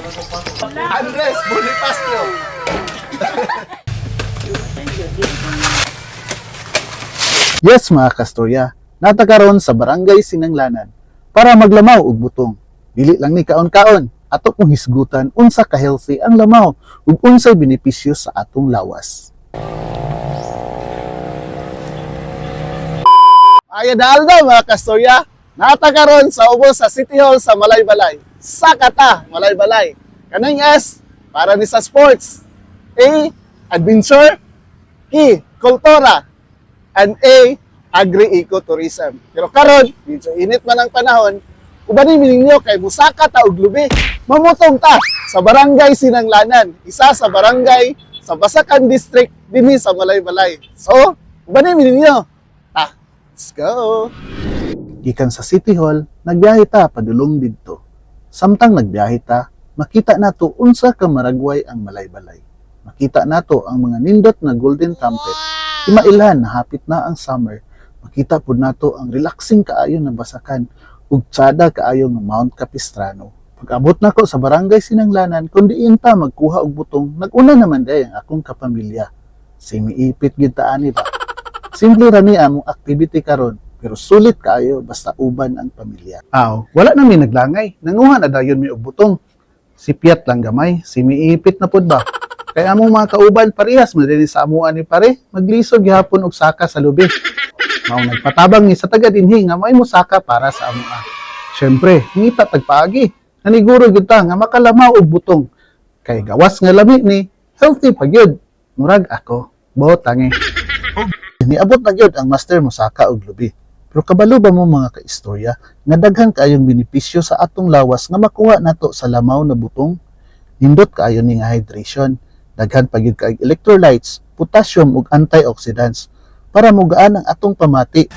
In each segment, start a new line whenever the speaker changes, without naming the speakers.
Andres Bonifacio.
Yes mga kastorya, natakaron sa barangay Sinanglanan para maglamaw og butong. Dili lang ni kaon-kaon, ato kong hisgutan unsa ka healthy ang lamaw ug unsay benepisyo sa atong lawas. Ayan na aldaw mga kastorya, natakaron sa ubos sa City Hall sa Malaybalay. Sakata, Malaybalay. Kanang S, para ni sa sports. A, adventure. K, kultura. And A, agri-ecotourism. Pero karon, medyo init man ang panahon, ubanin ninyo kay musaka ta og lubi. Mamutong ta sa barangay Sinanglanan, isa sa barangay sa Basakan District dinhi sa Malaybalay. So, ubanin ninyo. Let's go! Gikan sa City Hall, nagbiyahe ta padulong didto. Samtang nagbiyahe ta, makita nato unsa ka maragway ang Malaybalay. Makita nato ang mga nindot na golden trumpet. Imailhan na hapit na ang summer. Makita pud nato ang relaxing kaayo na Basakan ug tsada kaayo nga Mount Capistrano. Pag-abot nako sa barangay Sinanglanan, kun diin ta magkuha og butong, nag-una naman day ang akong kapamilya. Simiipit gid ta ani ba? Simple ra ni among activity karon, pero sulit kaayo basta uban ang pamilya. Wala na mi naglangay. Nanguha na dayon mi og butong. Sipiat lang gamay, simiipit na pud ba? Kaya among mga kauban parehas man dinhi sa amuan ni pare, maglisod gihapon og saka sa lubi. Mao nagpatabang ni sa taga dinhi nga may musaka para sa amua. Syempre, ngita tagpaagi. Naniguro gyud ta nga makalamaw og butong. Kay gawas nga lami ni healthy pa gyud. Murag ako, botangi. Niabot na gyud ang master musaka og lubi. Pero kabalo ba mo mga kaistorya nga daghan kaayong benepisyo sa atong lawas nga makuha nato sa lamaw na butong? Nindot kaayo ni nga hydration, daghan pa gyud kaayong electrolytes, potassium ug antioxidants para mugaan ang atong pamati.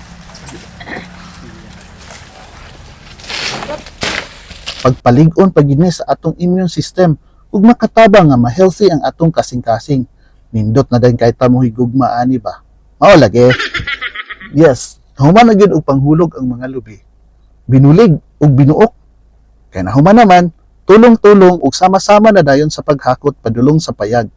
Pagpalig-on pagini sa atong immune system ug makatabang nga ma-healthy ang atong kasing-kasing. Nindot na din kay ta mo higugma ani ba? Mao lagi. Yes, human na gyud og panghulog ang mga lubi. Binulig ug binuok. Kay nahuman naman, tulong-tulong ug sama-sama na dayon sa paghakot padulong sa payag.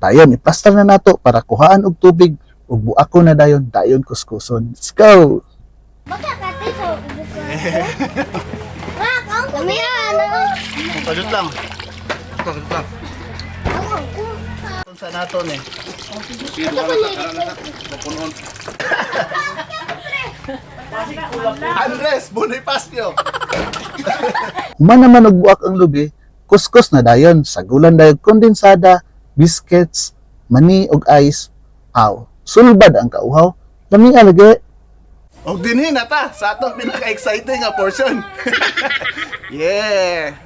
Dayon iplastar na nato para kuhaan og tubig ug buako na dayon kuskuson. Let's go. Padut lang. Padut lang. Sa nato ni. Andres Bonifacio. Human naman og buak ang lubi, kuskus na dayon, sagulan dayon kondensada, biscuits, mani og ice. Sulbad ang kauhaw. Lami alage. Og dinhi na ta sa atong pinaka-exciting nga portion. Yeah.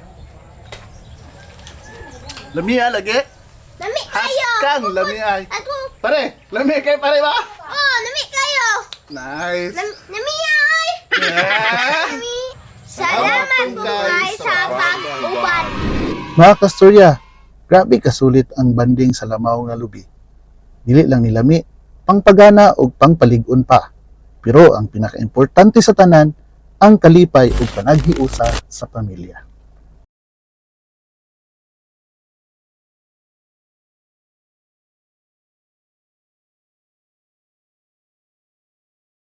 Lami alage.
Lami kayo!
Haskang lami ay.
Ako!
Pare, lami kay pare ba?
Oh, lami kayo!
Nice.
Lami ay!
Yeah.
Lami! Salamat po guys sa pag-uban!
Mga kastorya, grabe kasulit ang banding sa lamaw nga lubi. Dili lang ni lami, pangpagana o pangpalig-on pa. Pero ang pinaka-importante sa tanan, ang kalipay o panaghiusa sa pamilya.